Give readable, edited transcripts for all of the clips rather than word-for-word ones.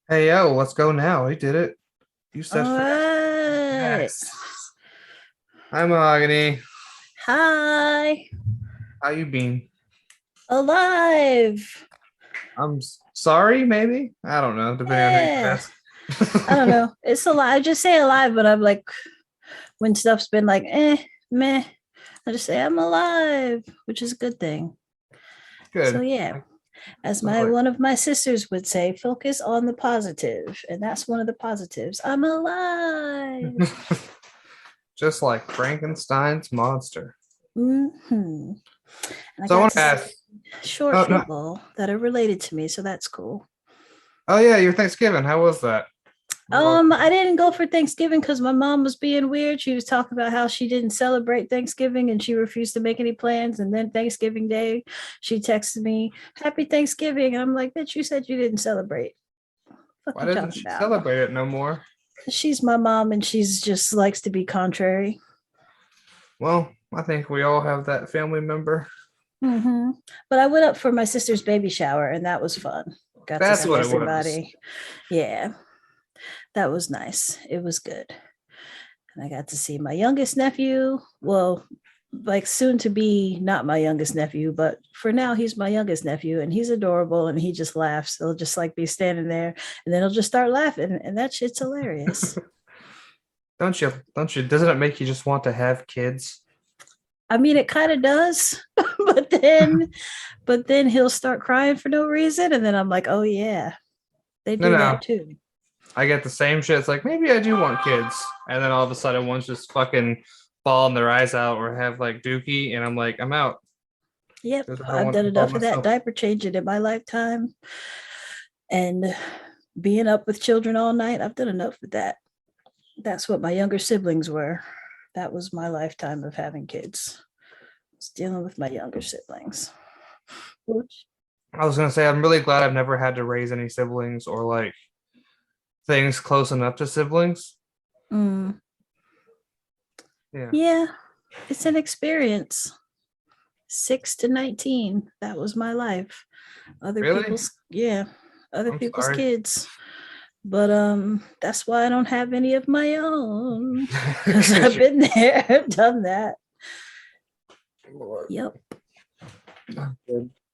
Hey yo, let's go now. We did it. You said All fast. right. Yes. Hi Mahogany. Hi. How you been? Alive. Sorry, maybe. I don't know, depending on who you Yeah. ask. I don't know. It's alive. I just say alive, but I'm like, when stuff's been like, meh, I just say I'm alive, which is a good thing. So Good. yeah, as Sounds my like one of my sisters would say, focus on the positive, and that's one of the positives. I'm alive. just like Frankenstein's monster. And I So I got want to to see ask. short Oh no. people that are related to me, so that's cool. Oh yeah, your Thanksgiving. How was that? I didn't go for Thanksgiving because my mom was being weird. She was talking about how she didn't celebrate Thanksgiving and she refused to make any plans. And then Thanksgiving Day, she texted me, "Happy Thanksgiving." And I'm like, "Bitch, you said you didn't celebrate. Fuck Why you doesn't talking she about?" celebrate it no more? Because she's my mom and she's just likes to be contrary. Well, I think we all have that family member. hmm But I went up for my sister's baby shower and that was fun. Got to That's see what it was. everybody. Yeah, that was nice. It was good. And I got to see my youngest nephew. Well, like soon to be not my youngest nephew, but for now he's my youngest nephew and he's adorable and he just laughs. He'll just like be standing there and then he'll just start laughing and that shit's hilarious. Don't you? Don't you? Doesn't it make you just want to have kids? I mean it kind of does, but then he'll start crying for no reason and then I'm like, "Oh yeah, they No, do no. that too." I get the same shit. It's like maybe I do want kids, and then all of a sudden one's just fucking bawling their eyes out or have like Dookie, and I'm like, I'm out Yep, because I don't I've want done to involve enough of that myself. diaper changing in my lifetime and being up with children all night. I've done enough of that. That's what my younger siblings were. That was my lifetime of having kids. I was dealing with my younger siblings. Which, I was gonna say I'm really glad I've never had to raise any siblings or like things close enough to siblings. mm, Yeah, yeah, it's an experience. 6 to 19. That was my life. Other really? people's, yeah, other I'm people's sorry. kids. But that's why I don't have any of my own. Because I've been there, done that. Yep.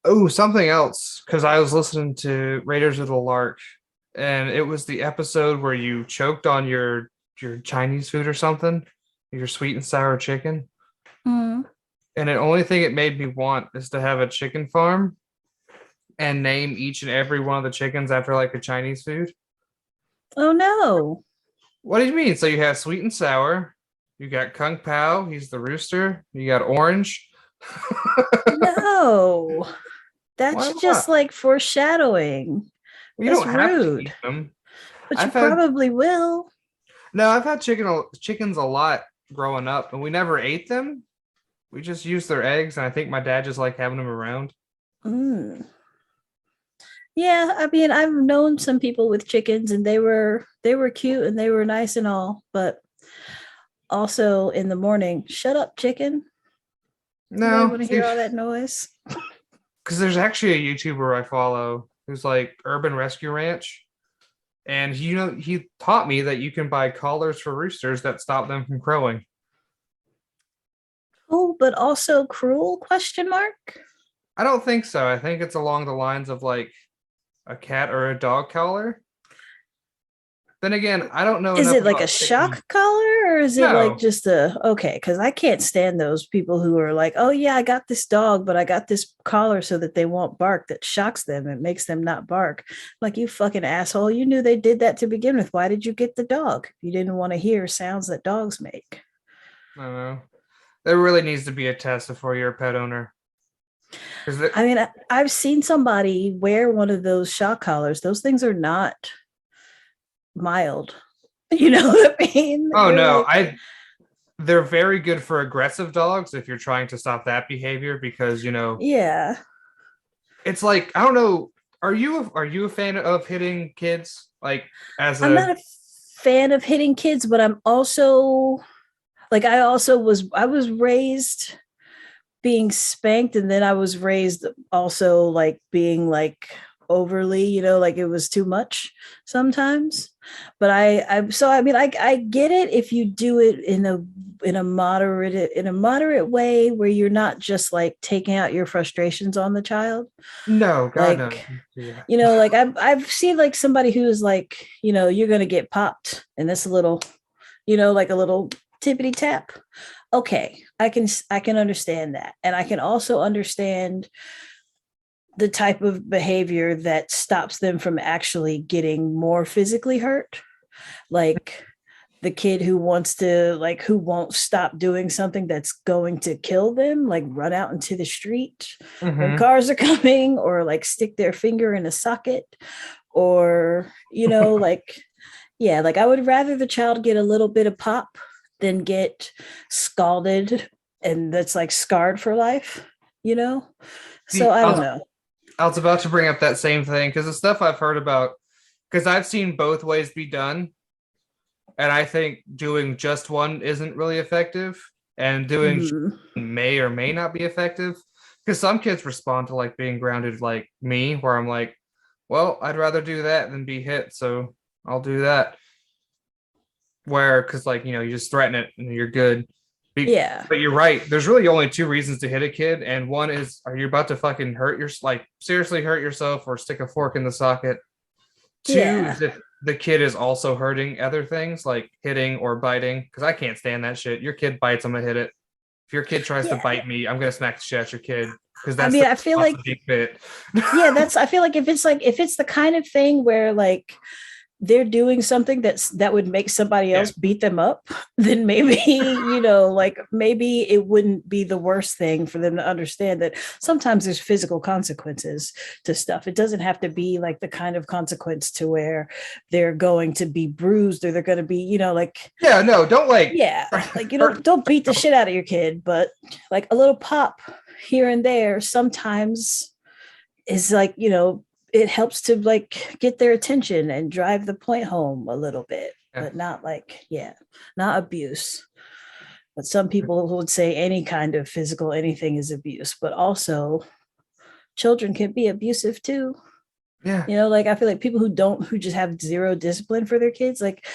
Oh, something else. Because I was listening to Raiders of the Lark, and it was the episode where you choked on your Chinese food or something, your sweet and sour chicken. Mm. And the only thing it made me want is to have a chicken farm and name each and every one of the chickens after like a Chinese food. Oh no. What do you mean? So you have sweet and sour, you got Kung Pao, he's the rooster, you got orange. No. Why That's just not? like foreshadowing. Well, you That's don't have to rude. eat them. But you I've had probably will. no, I've had chickens a lot growing up, and we never ate them. We just used their eggs, and I think my dad just liked having them around. Mm. Yeah, I mean, I've known some people with chickens and they were cute and they were nice and all, but also in the morning, shut up, chicken. Nobody No, want to see, hear all that noise. because there's actually a YouTuber I follow who's like Urban Rescue Ranch. And he taught me that you can buy collars for roosters that stop them from crowing. Oh, but also cruel question mark. I don't think so. I think it's along the lines of like a cat or a dog collar. Then again, I don't know Is enough it like a about chicken. shock collar or is it like No, just a okay? Because I can't stand those people who are like, "Oh yeah, I got this dog, but I got this collar so that they won't bark." That shocks them. It makes them not bark. Like, you fucking asshole. You knew they did that to begin with. Why did you get the dog? You didn't want to hear sounds that dogs make. I don't know. There really needs to be a test before you're a pet owner. Because I mean, I've seen somebody wear one of those shock collars. Those things are not mild. You know what I mean? oh They're no, like, I they're very good for aggressive dogs if you're trying to stop that behavior because yeah. it's like I don't know. Are you a fan of hitting kids like as I'm a not a fan of hitting kids, but I'm also like I was raised being spanked and then I was raised also like being like overly, like it was too much sometimes. But I get it if you do it in a moderate way where you're not just like taking out your frustrations on the child. No, God no. Like, Do that. like I've seen like somebody who's like, you're gonna get popped and this little, like a little tippity tap. Okay, I can understand that. And I can also understand the type of behavior that stops them from actually getting more physically hurt. Like the kid who won't stop doing something that's going to kill them, like run out into the street when Mm-hmm. cars are coming, or like stick their finger in a socket, or, like, yeah, like I would rather the child get a little bit of pop than get scalded and that's like scarred for life, you know? So See, I don't know. I was about to bring up that same thing because the stuff I've heard about, because I've seen both ways be done, and I think doing just one isn't really effective, and doing Mhm. may or may not be effective. Because some kids respond to like being grounded, like me, where I'm like, well, I'd rather do that than be hit, so I'll do that. Where, because like you just threaten it and you're good. Yeah. But you're right. There's really only two reasons to hit a kid, and one is, are you about to fucking hurt your like seriously hurt yourself or stick a fork in the socket? Two Yeah. is if the kid is also hurting other things like hitting or biting, because I can't stand that shit. Your kid bites, I'm gonna hit it. If your kid tries to Yeah. bite me, I'm gonna smack the shit out your kid because I that's mean, the I feel response like, to being bit. yeah, I feel like if it's the kind of thing where like they're doing something that would make somebody Yeah, else beat them up, then maybe, like maybe it wouldn't be the worst thing for them to understand that sometimes there's physical consequences to stuff. It doesn't have to be like the kind of consequence to where they're going to be bruised or they're going to be, like, yeah, no, don't like yeah, like, hurt. don't beat the shit out of your kid, but like a little pop here and there sometimes is like, it helps to like get their attention and drive the point home a little bit, Yeah. but not like, yeah, not abuse. But some people would say any kind of physical anything is abuse, but also children can be abusive too. Yeah, Like I feel like people who just have zero discipline for their kids, like it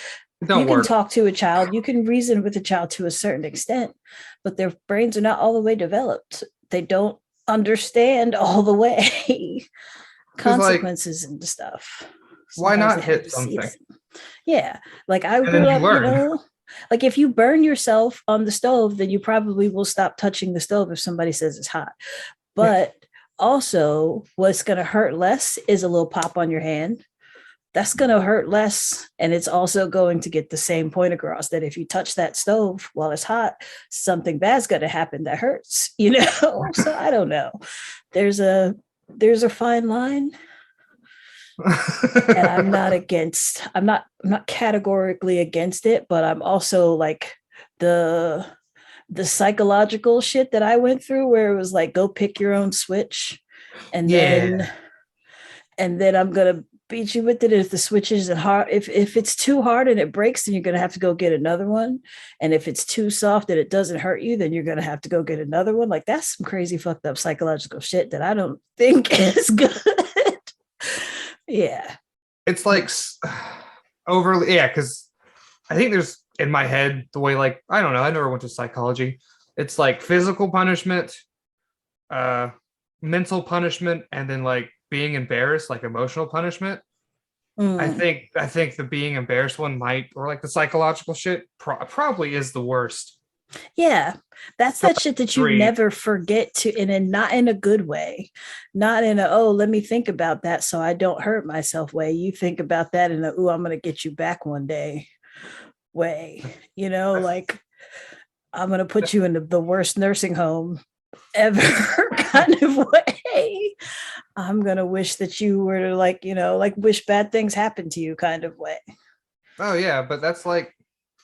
you don't can work. talk to a child, you can reason with a child to a certain extent, but their brains are not all the way developed. They don't understand all the way Because like, consequences and stuff. why Sometimes they not have hit to see something them. Yeah. Like I and then grew you up, learn? like if you burn yourself on the stove, then you probably will stop touching the stove if somebody says it's hot. Yeah. But also, what's going to hurt less is a little pop on your hand. That's going to hurt less. And it's also going to get the same point across that if you touch that stove while it's hot, something bad's going to happen that hurts, So I don't know. There's a there's a fine line, and I'm not categorically against it, but I'm also like the psychological shit that I went through where it was like go pick your own switch, and then Yeah. I'm gonna beat you with it if the switch isn't hard. If it's too hard and it breaks, then you're gonna have to go get another one. And if it's too soft and it doesn't hurt you, then you're gonna have to go get another one. Like that's some crazy fucked up psychological shit that I don't think is good. Yeah. It's like overly, yeah, because I think there's in my head the way, like, I don't know, I never went to psychology. It's like physical punishment, uh mental punishment, and then like being embarrassed, like emotional punishment. Mm. I think the being embarrassed one might, or like the psychological shit probably is the worst. Yeah, that's So that shit that you three, never forget to, and not in a good way, not in a oh let me think about that so I don't hurt myself way. You think about that in a oh I'm gonna get you back one day way. that's, Like I'm gonna put you in the worst nursing home ever kind of way. I'm gonna wish that you were to like like wish bad things happen to you kind of way. oh yeah, but that's like,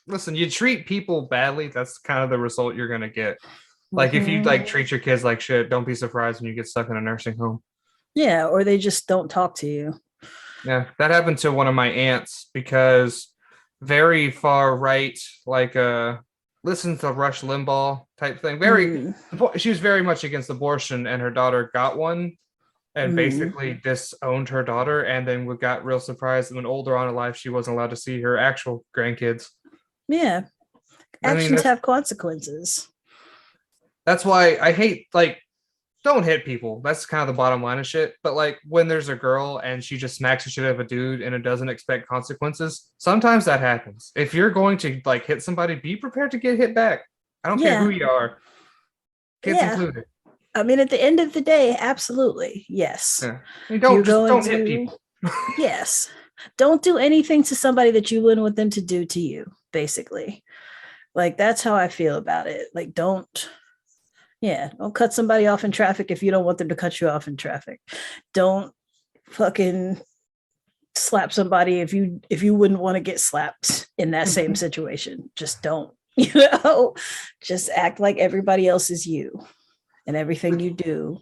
listen, you treat people badly, that's kind of the result you're gonna get. Like if you Mhm. like treat your kids like shit, don't be surprised when you get stuck in a nursing home. Yeah, or they just don't talk to you. Yeah, that happened to one of my aunts because very far right, like listen to Rush Limbaugh type thing. Very, Mm. she was very much against abortion, and her daughter got one, and Mhm. basically disowned her daughter, and then we got real surprised when older on in life she wasn't allowed to see her actual grandkids. Yeah. I mean, Actions have consequences. that's why I hate, like, don't hit people. That's kind of the bottom line of shit. But like when there's a girl and she just smacks the shit out of a dude and it doesn't expect consequences, sometimes that happens. If you're going to like hit somebody, be prepared to get hit back. I don't care Yeah. who you are, kids Yeah. included. I mean, at the end of the day, absolutely. Yes. Yeah. You You're don't just going don't hit to, people. yes. Don't do anything to somebody that you wouldn't want them to do to you, basically. Like, that's how I feel about it. Like, don't cut somebody off in traffic if you don't want them to cut you off in traffic. Don't fucking slap somebody if you wouldn't want to get slapped in that same situation. Just don't. Just act like everybody else is you, and everything you do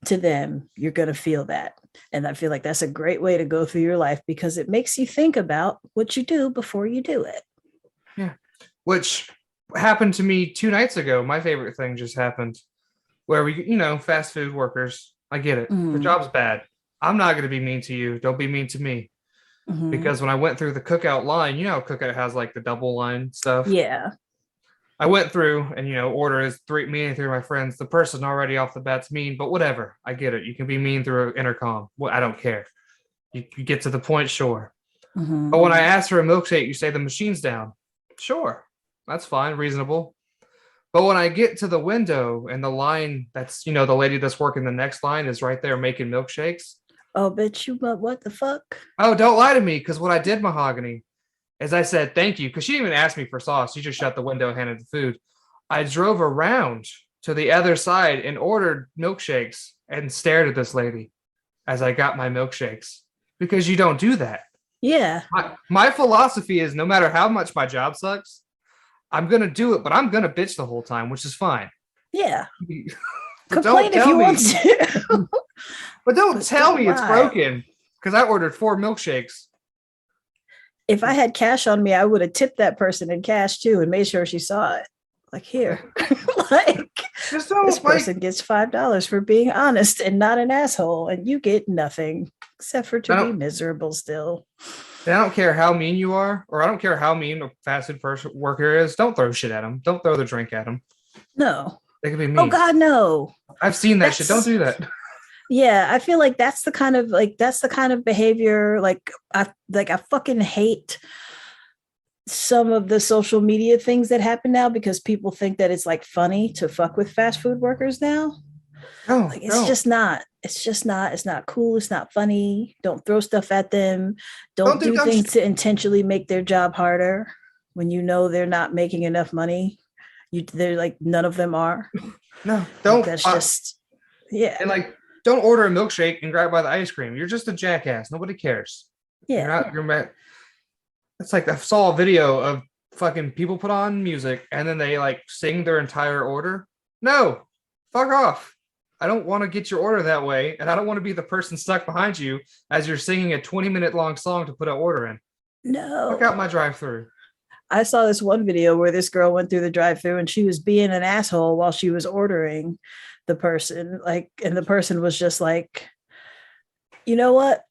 to them, you're going to feel that. And I feel like that's a great way to go through your life because it makes you think about what you do before you do it. Yeah. Which happened to me 2 nights ago. My favorite thing just happened where fast food workers, I get it. The Mm. job's bad. I'm not going to be mean to you. Don't be mean to me. Mm-hmm. Because when I went through the cookout line, how cookout has like the double line stuff. Yeah. I went through and order is me and three of my friends. The person already off the bat's mean, but whatever. I get it. You can be mean through an intercom. Well, I don't care. You get to the point, sure. Mm-hmm. But when I ask for a milkshake, you say the machine's down. Sure, that's fine, reasonable. But when I get to the window and the line, that's the lady that's working the next line is right there making milkshakes. Oh, bitch, but what the fuck? Oh, don't lie to me, because what I did, Mahogany, is I said thank you, because she didn't even ask me for sauce. She just shut the window and handed the food. I drove around to the other side and ordered milkshakes and stared at this lady as I got my milkshakes, because you don't do that. Yeah. My philosophy is no matter how much my job sucks, I'm going to do it, but I'm going to bitch the whole time, which is fine. Yeah. But complain if you want to. But don't tell me it's broken, because I ordered 4 milkshakes. If I had cash on me, I would have tipped that person in cash too and made sure she saw it. Like, here, like, this person gets $5 for being honest and not an asshole, and you get nothing except for to be miserable still. And I don't care how mean you are, or I don't care how mean a fast food worker is. Don't throw shit at them. Don't throw the drink at them. No. They can be mean. Oh God, no. I've seen that shit. Don't do that. Yeah, I feel like that's the kind of behavior. Like I fucking hate some of the social media things that happen now because people think that it's like funny to fuck with fast food workers now. No, like it's just not. It's not cool. It's not funny. Don't throw stuff at them. Don't do things to intentionally make their job harder when you know they're not making enough money. They're like, none of them are. No, don't. That's just, yeah. And like, don't order a milkshake and grab by the ice cream. You're just a jackass. Nobody cares. Yeah. You're mad. It's like I saw a video of fucking people put on music and then they like sing their entire order. No, fuck off. I don't want to get your order that way. And I don't want to be the person stuck behind you as you're singing a 20-minute long song to put an order in. No. Fuck out my drive-thru. I saw this one video where this girl went through the drive-thru and she was being an asshole while she was ordering the person. Like, and the person was just like, you know what?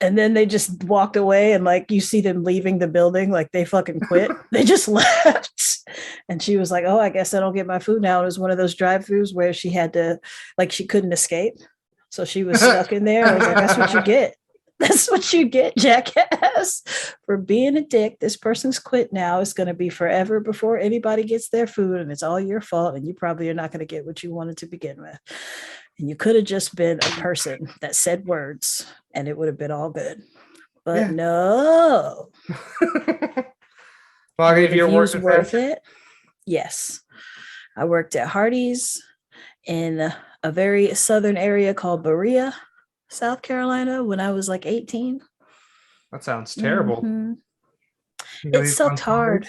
And then they just walked away and like you see them leaving the building, like they fucking quit. They just left. And she was like, oh, I guess I don't get my food now. It was one of those drive-thrus where she had to, like, she couldn't escape. So she was stuck in there. I was like, that's what you get. That's what you get, jackass, for being a dick. This person's quit now. It's going to be forever before anybody gets their food, and it's all your fault. And you probably are not going to get what you wanted to begin with. And you could have just been a person that said words, and it would have been all good. But no. Well, if you're worth it, yes. I worked at Hardee's in a very southern area called Berea, South Carolina, when I was like 18. That sounds terrible. Mm-hmm. It sucked hard.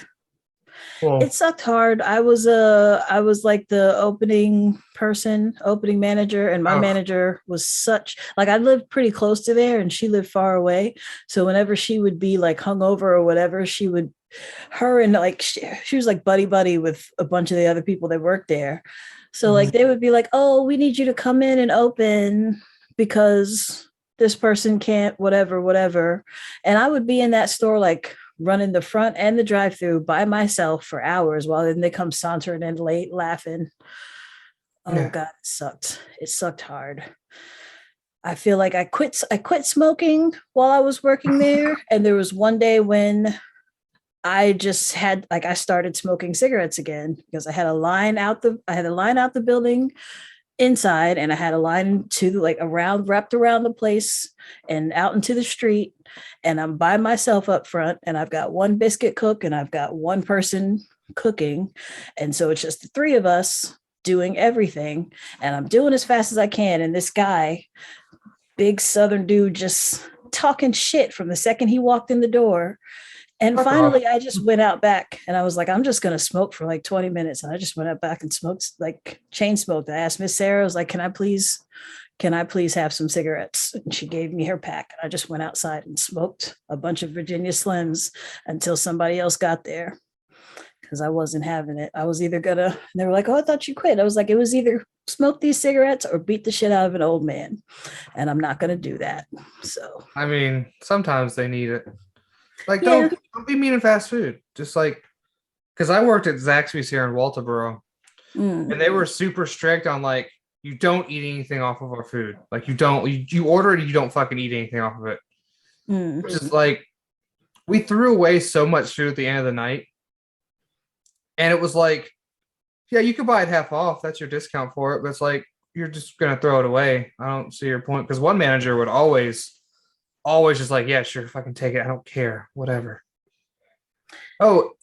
Well, it sucked hard. I was like the opening manager, and my manager was such, like, I lived pretty close to there and she lived far away. So whenever she would be like hungover or whatever, she was like buddy with a bunch of the other people that worked there. So like they would be like, oh, we need you to come in and open because this person can't, whatever. And I would be in that store, like running the front and the drive through by myself for hours while then they come sauntering in late laughing. Oh God, it sucked. It sucked hard. I feel like I quit smoking while I was working there. And there was one day when I just had like I started smoking cigarettes again because I had a line out the building inside, and I had a line to like around wrapped around the place and out into the street, and I'm by myself up front, and I've got one biscuit cook and I've got one person cooking, and so it's just the three of us doing everything, and I'm doing as fast as I can, and this guy, big southern dude, just talking shit from the second he walked in the door. And finally, I just went out back and I was like, I'm just going to smoke for like 20 minutes. And I just went out back and smoked, like chain smoked. I asked Miss Sarah, I was like, can I please have some cigarettes? And she gave me her pack. I just went outside and smoked a bunch of Virginia Slims until somebody else got there because I wasn't having it. I was either gonna, they were like, oh, I thought you quit. I was like, it was either smoke these cigarettes or beat the shit out of an old man. And I'm not going to do that. So, I mean, sometimes they need it. Like, don't be mean in fast food. Just like, because I worked at Zaxby's here in Walterboro, and they were super strict on like, you don't eat anything off of our food. Like, you order it, you don't fucking eat anything off of it. Which is like, we threw away so much food at the end of the night, and it was like, yeah, you could buy it half off. That's your discount for it. But it's like, you're just gonna throw it away. I don't see your point. Because one manager would always just like, yeah, sure, fucking take it. I don't care, whatever. Oh,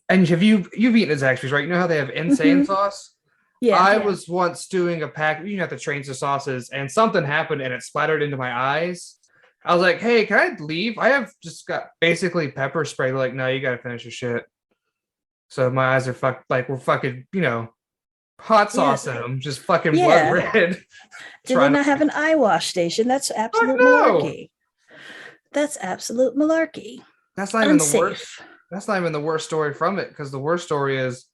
and you've eaten at Zaxby's, right? You know how they have insane sauce? Yeah. I was once doing a pack, you have the trains of sauces, and something happened and it splattered into my eyes. I was like, hey, can I leave? I have just got basically pepper spray. They're like, no, you gotta finish your shit. So my eyes are we're fucking, hot sauce in them, just fucking blood red. Did they not have an eye wash station? That's absolute malarkey. That's absolute malarkey. That's not even the worst. That's not even the worst story from it, because the worst story is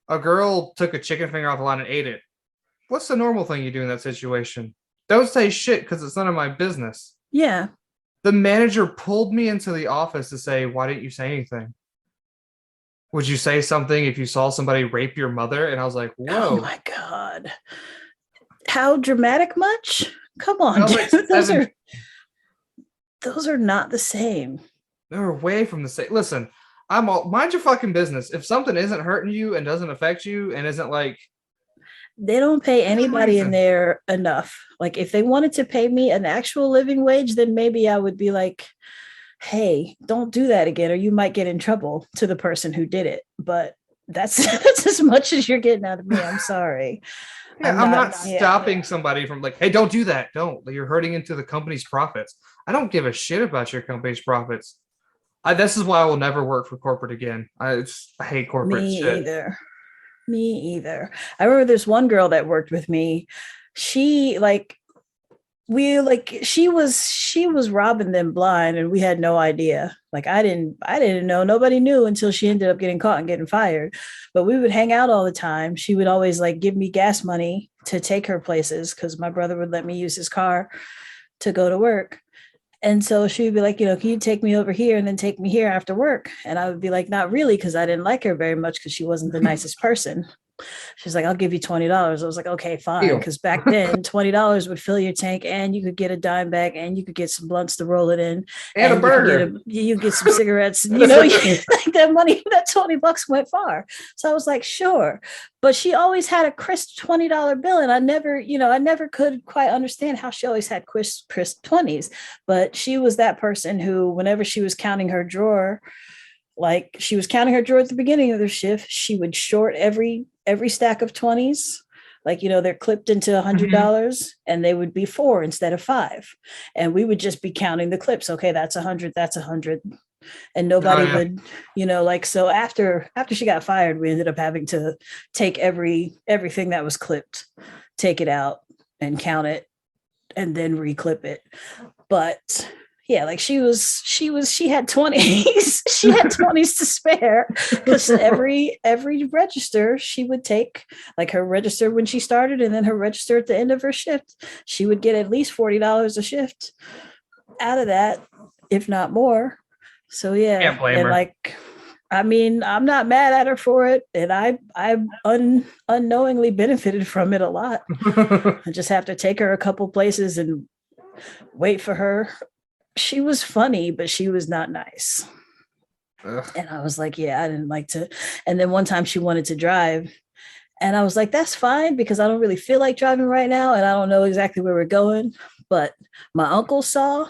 a girl took a chicken finger off the line and ate it. What's the normal thing you do in that situation? Don't say shit because it's none of my business. Yeah. The manager pulled me into the office to say, why didn't you say anything? Would you say something if you saw somebody rape your mother? And I was like, whoa. Oh my God. How dramatic much? Come on, like those are not the same. They're way from the same. Listen, mind your fucking business. If something isn't hurting you and doesn't affect you and isn't like, they don't pay anybody in there enough. Like if they wanted to pay me an actual living wage, then maybe I would be like, hey, don't do that again, or you might get in trouble to the person who did it. But that's as much as you're getting out of me. I'm sorry. Yeah, I'm not stopping somebody from like, hey, don't do that. Don't. You're hurting into the company's profits. I don't give a shit about your company's profits. This is why I will never work for corporate again. I hate corporate shit. Me either. I remember there's one girl that worked with me. She was robbing them blind, and we had no idea. Like I didn't know. Nobody knew until she ended up getting caught and getting fired. But we would hang out all the time. She would always like give me gas money to take her places because my brother would let me use his car to go to work. And so she would be like, can you take me over here and then take me here after work? And I would be like, not really, because I didn't like her very much because she wasn't the nicest person. She's like, I'll give you $20. I was like, okay, fine. Because back then, $20 would fill your tank, and you could get a dime bag, and you could get some blunts to roll it in, and a burger. You get some cigarettes. Like that money, that $20 went far. So I was like, sure. But she always had a crisp $20 bill, and I never could quite understand how she always had crisp 20s. But she was that person who, whenever she was counting her drawer, like she was counting her drawer at the beginning of the shift, she would short every stack of 20s. Like, they're clipped into $100 and they would be 4 instead of 5. And we would just be counting the clips. Okay, that's 100, that's 100. And nobody would, so after she got fired, we ended up having to take everything that was clipped, take it out and count it and then reclip it. But Yeah, like she had 20s. She had 20s to spare because every register she would take, like her register when she started and then her register at the end of her shift, she would get at least $40 a shift out of that, if not more. So Can't yeah, blame and her. like I mean, I'm not mad at her for it, and I unknowingly benefited from it a lot. I just have to take her a couple places and wait for her. She was funny, but she was not nice. Ugh. And I was like, yeah, I didn't like to. And then one time she wanted to drive. And I was like, that's fine because I don't really feel like driving right now. And I don't know exactly where we're going. But my uncle saw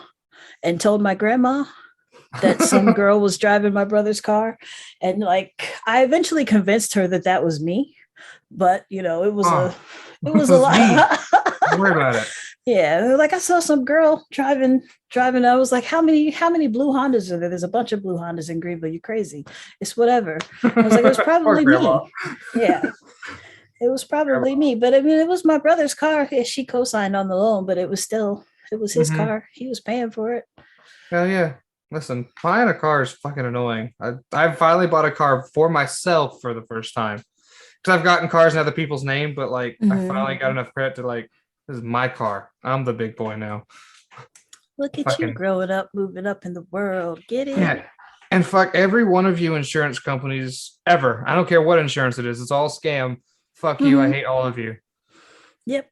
and told my grandma that some girl was driving my brother's car. And like, I eventually convinced her that that was me. But, you know, it was Oh, it this was a is me. lot. Don't worry about it. Yeah, they were like I saw some girl driving. I was like, how many blue Hondas are there? There's a bunch of blue Hondas in Greenville. You crazy? It's whatever. I was like, it was Poor probably grandma. me. Yeah, it was Grandma. probably me. But I mean, it was my brother's car. Yeah, she co-signed on the loan, but it was his Mm-hmm. car. He was paying for it. Hell yeah. Listen, buying a car is fucking annoying. I finally bought a car for myself for the first time. Because I've gotten cars in other people's name, but like I Mhm. finally got enough credit to like, this is my car. I'm the big boy now. Look at you Fucking growing up, moving up in the world. Get it? yeah. And fuck every one of you insurance companies ever. I don't care what insurance it is. It's all scam. Fuck you. I Mhm. hate all of you. Yep.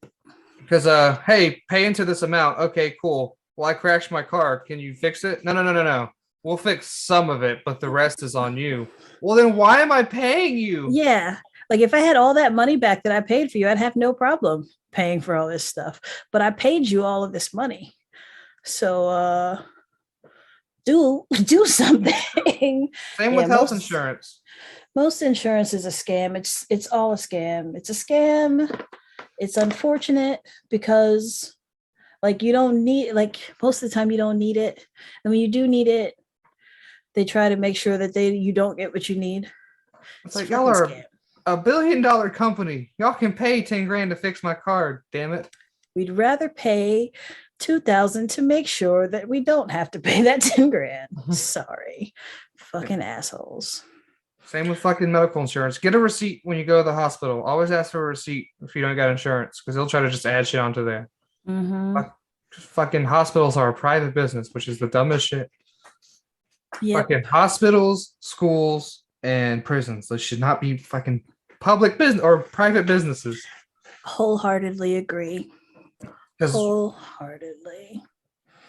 Because hey, pay into this amount. Okay, cool. Well, I crashed my car. Can you fix it? No, no, no, no, no. We'll fix some of it, but the rest is on you. Well, then why am I paying you? Yeah. Like if I had all that money back that I paid for you, I'd have no problem paying for all this stuff. But I paid you all of this money. So do something. Same Yeah, with health insurance. most insurance is a scam. It's all a scam. It's a scam. It's unfortunate because like you don't need like most of the time you don't need it. And when you do need it, they try to make sure that you don't get what you need. It's It's a like y'all fucking are scam. a $1 billion company. Y'all can pay 10 grand to fix my car. Damn it. We'd rather pay 2,000 to make sure that we don't have to pay that 10 grand. Sorry. Fucking assholes. Same with fucking medical insurance. Get a receipt when you go to the hospital. Always ask for a receipt if you don't got insurance because they'll try to just add shit onto there. Mm-hmm. Fucking hospitals are a private business, which is the dumbest shit. Yep. Fucking hospitals, schools, and prisons. Those should not be fucking public business or private businesses. Wholeheartedly agree. Because Wholeheartedly.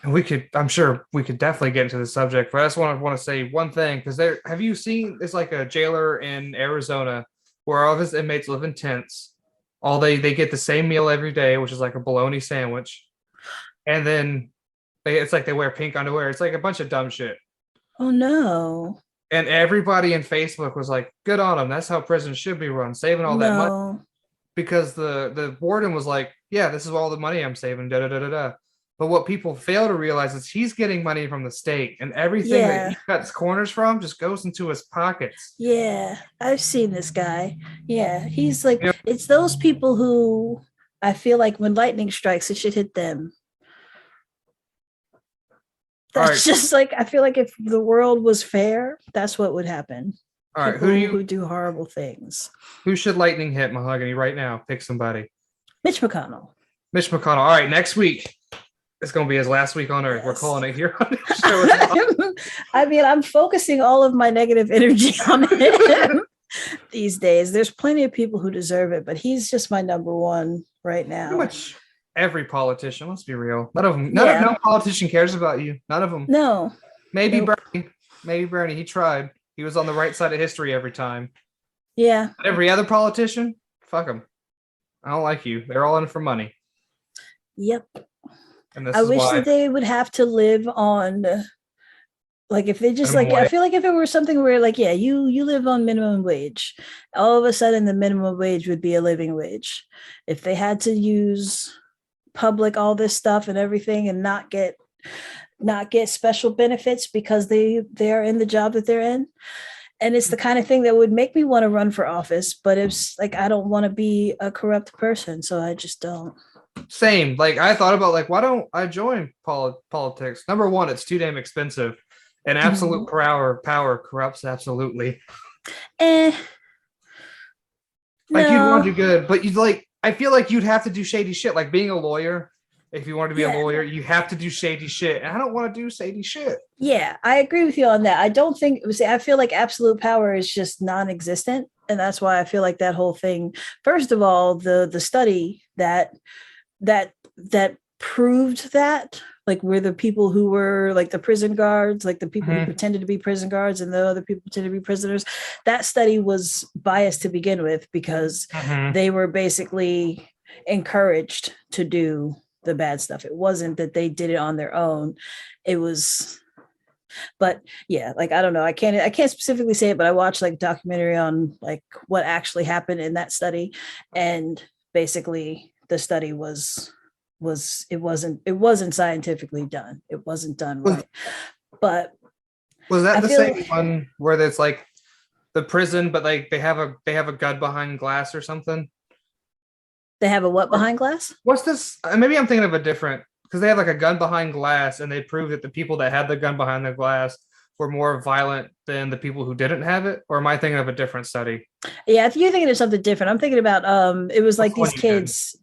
I'm sure we could definitely get into the subject, but I just want to say one thing because have you seen, it's like a jailer in Arizona where all of his inmates live in tents. All they get the same meal every day, which is like a bologna sandwich. And then it's like they wear pink underwear. It's like a bunch of dumb shit. Oh no. And everybody in Facebook was like, good on them. That's how prisons should be run, saving all that money. No. Because the warden was like, yeah, this is all the money I'm saving, da da da da da. But what people fail to realize is he's getting money from the state, and everything that he Yeah. cuts corners from just goes into his pockets. Yeah. I've seen this guy. Yeah. He's like, You know, it's those people who I feel like when lightning strikes, it should hit them. all That's right, just like I feel like if the world was fair, that's what would happen. all right. People who do horrible things. Who should lightning hit, Mahogany, right now? Pick somebody. Mitch McConnell. Mitch McConnell. All right, next week it's going to be his last week on Earth. Yes. We're calling it here on the show. I mean, I'm focusing all of my negative energy on him these days. There's plenty of people who deserve it, but he's just my number one right Pretty now. much every politician. Let's be real. None of them. Yeah. No politician cares about you. None of them. No. Maybe Nope. Bernie. Maybe Bernie. He tried. He was on the right side of history every time. Yeah. But every other politician, fuck them. I don't like you. They're all in for money. Yep. And this I is wish why. that they would have to live on like if they just like I feel like if it were something where like yeah you live on minimum wage, all of a sudden the minimum wage would be a living wage. If they had to use public all this stuff and everything and not get special benefits because they're in the job that they're in, and it's the kind of thing that would make me want to run for office, but it's like I don't want to be a corrupt person, so I just don't. same. Like I thought about like, why don't I join politics? Number one, it's too damn expensive, and absolute power corrupts absolutely. Eh, Like you'd want no. to do good, but you'd like. I feel like you'd have to do shady shit. Like being a lawyer, if you want to be a Yeah. lawyer, you have to do shady shit, and I don't want to do shady shit. Yeah, I agree with you on that. I don't think I feel like absolute power is just non-existent. And that's why I feel like that whole thing, first of all, the study that proved that, like were the people who were like the prison guards, like the people who pretended to be prison guards and the other people pretended to be prisoners. That study was biased to begin with because they were basically encouraged to do the bad stuff. It wasn't that they did it on their own. It was, but yeah, like I don't know, I can't specifically say it, but I watched like documentary on like what actually happened in that study, and basically the study was it wasn't scientifically done. It wasn't done right. But was that I the feel same one where there's like the prison, but like they have a gun behind glass or something? they have a what behind glass? What's this? Maybe I'm thinking of a different, because they have like a gun behind glass, and they proved that the people that had the gun behind the glass were more violent than the people who didn't have it. Or am I thinking of a different study? Yeah, if you're thinking of something different, I'm thinking about it was like What's these the one you did? kids.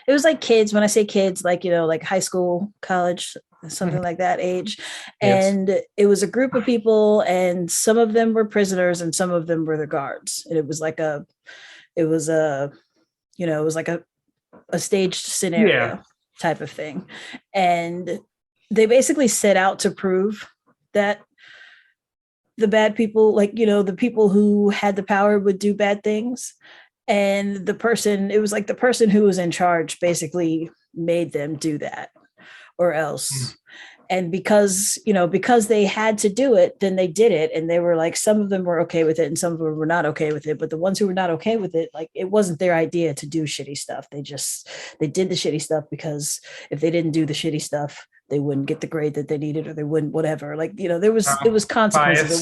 It was like kids, when I say kids, like like high school, college, something like that age. Yes. And it was a group of people, and some of them were prisoners and some of them were the guards. And it was like it was a it was like a staged scenario type of thing. And they basically set out to prove that the bad people, like, the people who had the power would do bad things. And it was like the person who was in charge basically made them do that or else. And because they had to do it, then they did it. And they were like, some of them were okay with it and some of them were not okay with it. But the ones who were not okay with it, like it wasn't their idea to do shitty stuff. They did the shitty stuff because if they didn't do the shitty stuff, they wouldn't get the grade that they needed, or they wouldn't, whatever. Like, it was consequences. Bias.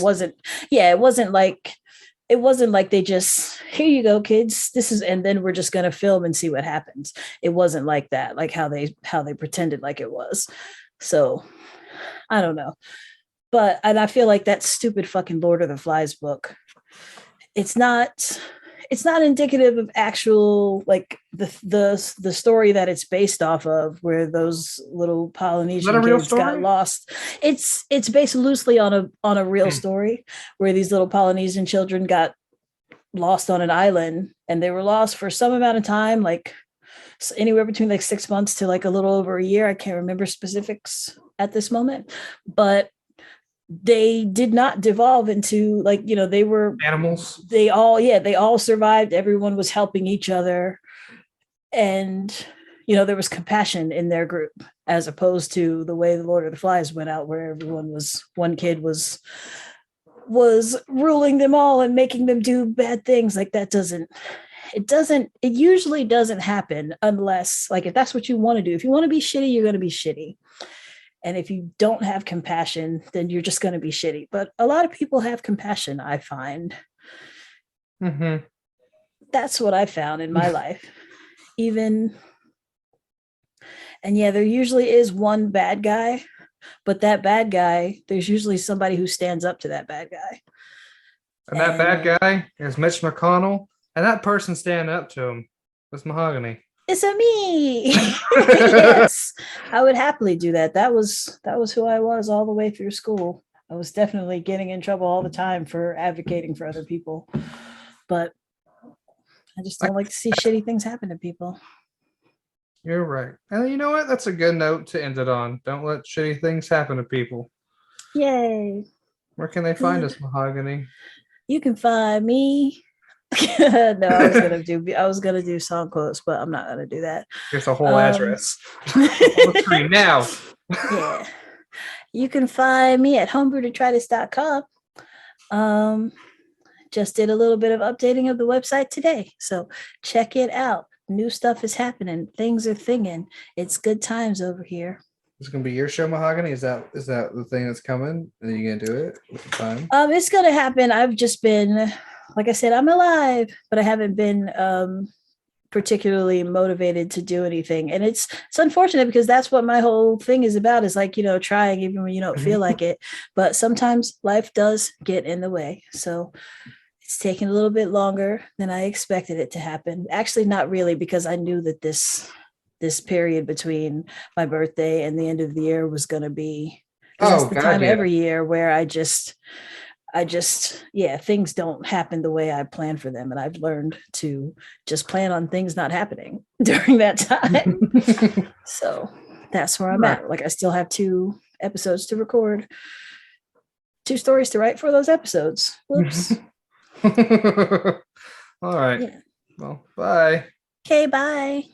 It wasn't like they just, here you go, kids, this is, and then we're just going to film and see what happens. It wasn't like that, like how they pretended like it was. So I don't know. And I feel like that stupid fucking Lord of the Flies book, it's not indicative of actual, like the story that it's based off of, where those little Polynesian kids got lost. It's based loosely on a real story, where these little Polynesian children got lost on an island, and they were lost for some amount of time, like anywhere between like 6 months to like a little over a year. I can't remember specifics at this moment, but they did not devolve into, like, they were Animals. They all survived. Everyone was helping each other, and there was compassion in their group, as opposed to the way the Lord of the Flies went out, where one kid was ruling them all and making them do bad things. Like that it usually doesn't happen, unless, like, if that's what you want to do. If you want to be shitty, you're going to be shitty. And if you don't have compassion, then you're just going to be shitty. But a lot of people have compassion, I find. That's what I found in my life. And yeah, there usually is one bad guy, but that bad guy, there's usually somebody who stands up to that bad guy. And that bad guy is Mitch McConnell, and that person standing up to him was Mahogany. It's a me. Yes, I would happily do that. That was who I was all the way through school. I was definitely getting in trouble all the time for advocating for other people, but I just don't like to see shitty things happen to people. You're right. And you know what? That's a good note to end it on. Don't let shitty things happen to people. Yay. Where can they find us, Mahogany? You can find me. No, I was gonna do song quotes, but I'm not gonna do that. Here's a whole address on the screen now. Yeah, you can find me at homebrewdetritus.com. Just did a little bit of updating of the website today, so check it out. New stuff is happening. Things are thinging. It's good times over here. It's gonna be your show, Mahogany. Is that the thing that's coming? Are you gonna do it with the time? It's gonna happen. I've just been, like I said, I'm alive, but I haven't been particularly motivated to do anything. And it's unfortunate because that's what my whole thing is about, is like, trying even when you don't feel like it. But sometimes life does get in the way. So it's taken a little bit longer than I expected it to happen. Actually, not really, because I knew that this period between my birthday and the end of the year was going to be, because that's the time every year where I just, yeah, things don't happen the way I plan for them. And I've learned to just plan on things not happening during that time. So that's where I'm at. Like, I still have 2 episodes to record, 2 stories to write for those episodes. Whoops. All right. Yeah. Well, bye. Okay, bye.